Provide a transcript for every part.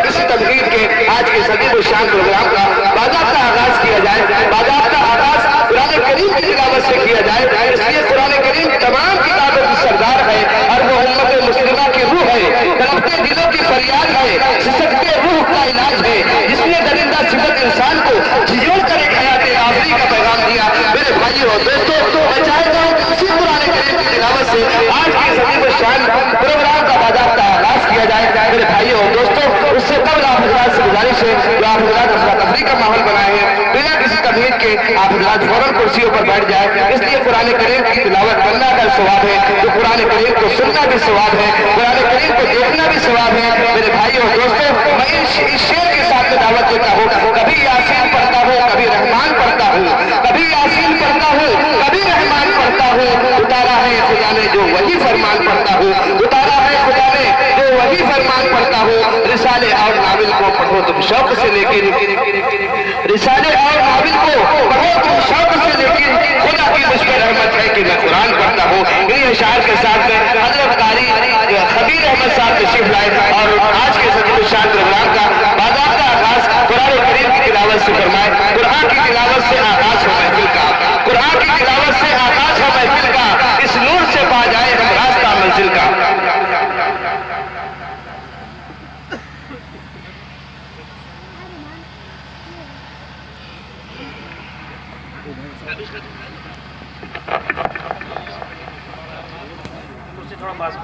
किसी तमहीद के आज के सदी में शान प्रोग्राम का बाकायदा आगाज किया जाए, बाकायदा आगाज कुरान करीम की तिलावत से किया जाए। इसलिए कुरान करीम तमाम किताबों की सरदार है और वो उम्मत मुस्लिमा की रूह है, तड़पते दिलों की फरियाद है, सिसकते रूह का इलाज है, जिसने दरिंदा सिफत इंसान को झिझोड़ कर एक हयात आखिरी का पैगाम दिया। मेरे भाइयों और दोस्तों, मैं चाहता हूँ कि इसी कुरान करीम की तिलावत से आज की सदी में शान प्रोग्राम का बाकायदा आगाज किया जाए। मेरे भाइयों और दोस्तों, उससे कबल आप हजरात से गुजारिश है जो आप हजरात अफरा तफरी का माहौल बनाए हैं, बिना किसी तमहीद के आप हजरात फौरन कुर्सियों पर बैठ जाए। इसलिए कुरान करीम की तिलावत करना का सवाब है, तो कुरान करीम को सुनना भी सवाब है, कुरान करीम को देखना भी सवाब है। मेरे भाइयों और दोस्तों, मैं इस शेर के साथ में दावत देता हूँ, कभी यासीन पढ़ता हूँ, कभी रहमान पढ़ता हूँ, कभी यासीन पढ़ता हूँ, कभी रहमान पढ़ता हूँ। उतारा है खुदा ने जो वही फरमान पढ़ता हूँ, उतारा है खुदा ने जो वही फरमान पढ़ता हूँ। रिसाले और नाविल को पढ़ो तुम शौक से, लेकिन रिसाले और नाविल को पढ़ो तुम शौक से, लेकिन खुदा की मुझ पर रहमत है कि मैं कुरान पढ़ता हूँ। इन्हीं अशार के साथ में हजरत कारी खबीर अहमद साहब तशरीफ लाए और आज के सदी शान प्रोग्राम का बाकायदा आगाज कुरान करीम की तिलावत से फरमाए। कुरान की तिलावत से आगाज हो महफिल का, कुरान की तिलावत से आगाज हो महफिल का, इस नूर से पा जाए हम रास्ता मंजिल का। थोड़ा पास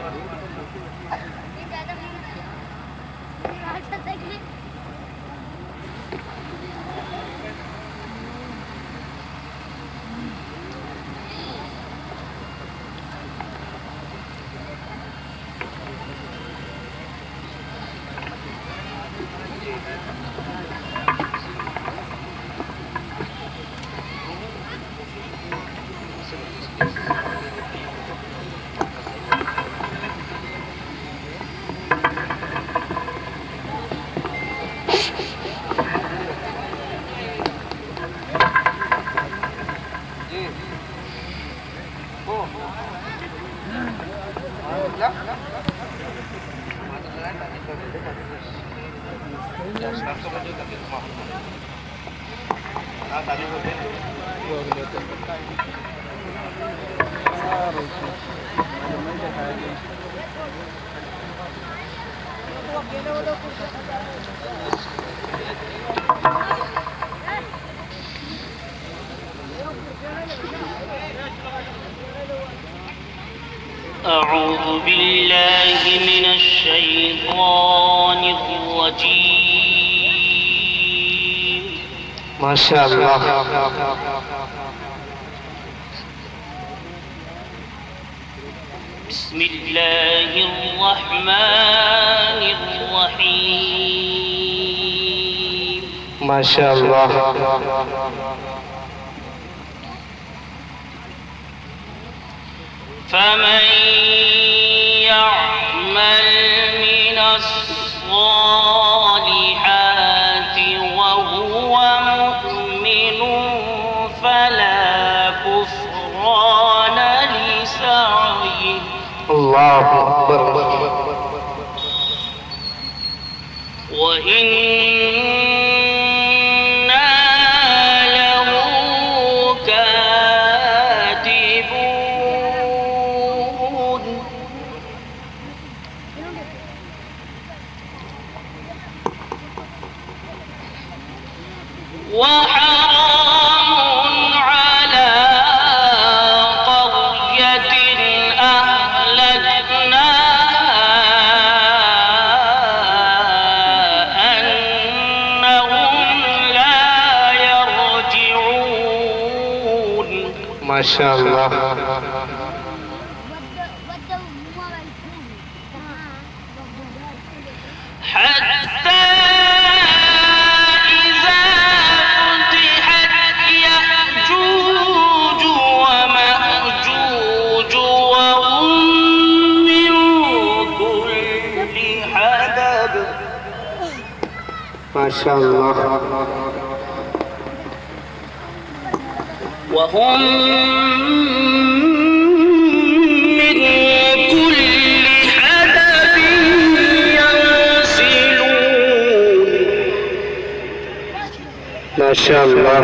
أعوذ بالله من الشيطان الرجيم. ما شاء الله. بسم الله الرحمن الرحيم. ما شاء الله. فمن يعمل من الصالحات وهو مؤمن فلا كفران لسعيه. الله أكبر. وإنا له كاتبون. وحرام على قرية أهلكناها أنهم لا يرجعون. ما شاء الله. حتى إذا فتحت يأجوج ومأجوج وهم من كل حدب. ما شاء الله. وهم من كل حدب ينسلون. ما شاء الله.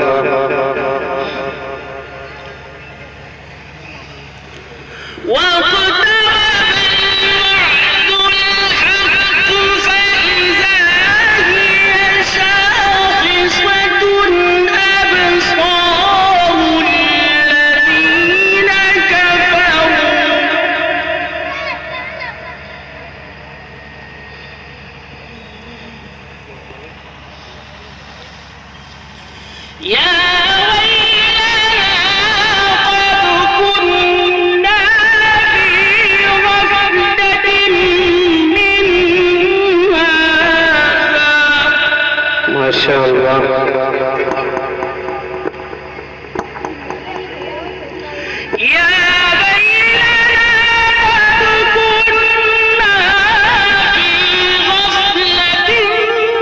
ما شاء الله. يا ويلنا قد كنا في غفلة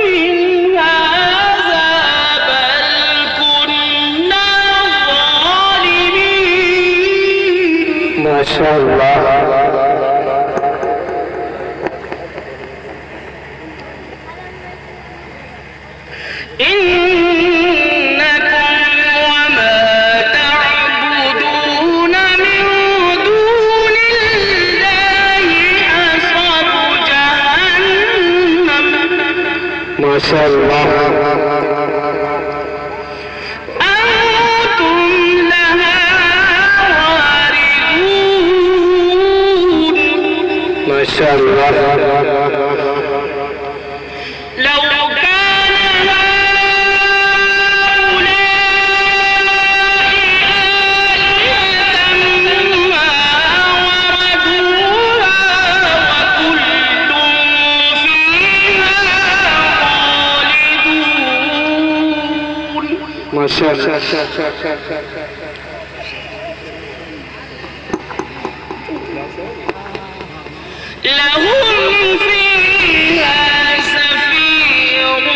من هذا بل كنا ظالمين. ما شاء الله. إنكم وما تعبدون من دون الله حصب جهنم. ما شاء الله. أنتم لها واردون. ما شاء الله. لو كان ما شاء الله. لهم فيها زفير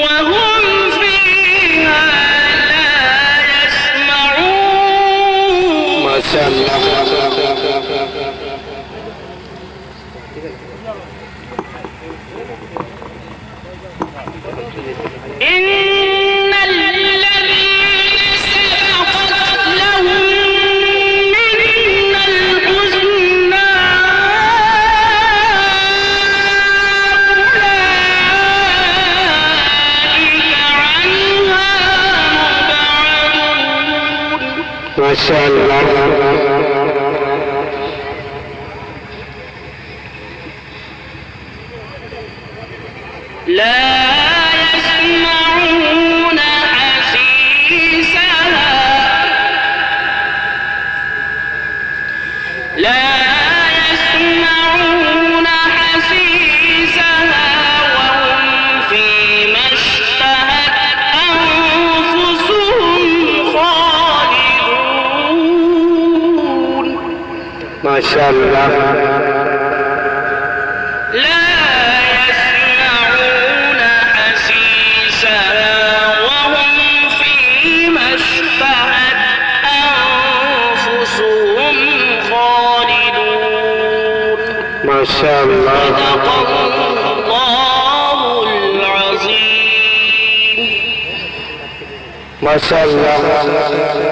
وهم فيها لا يسمعون. ما شاء الله. إن الذين سبقت لهم منا الحسنى أولئك عنها مبعدون. ما شاء الله. لا يسمعون حسيسها لا يسمعون حسيسها وهم فيما اشتهت أنفسهم خالدون. ما شاء الله. لا يسمعون حسيسها وهم فيما اشتهت أنفسهم خالدون. ما شاء الله. صدق الله العظيم. ما شاء الله.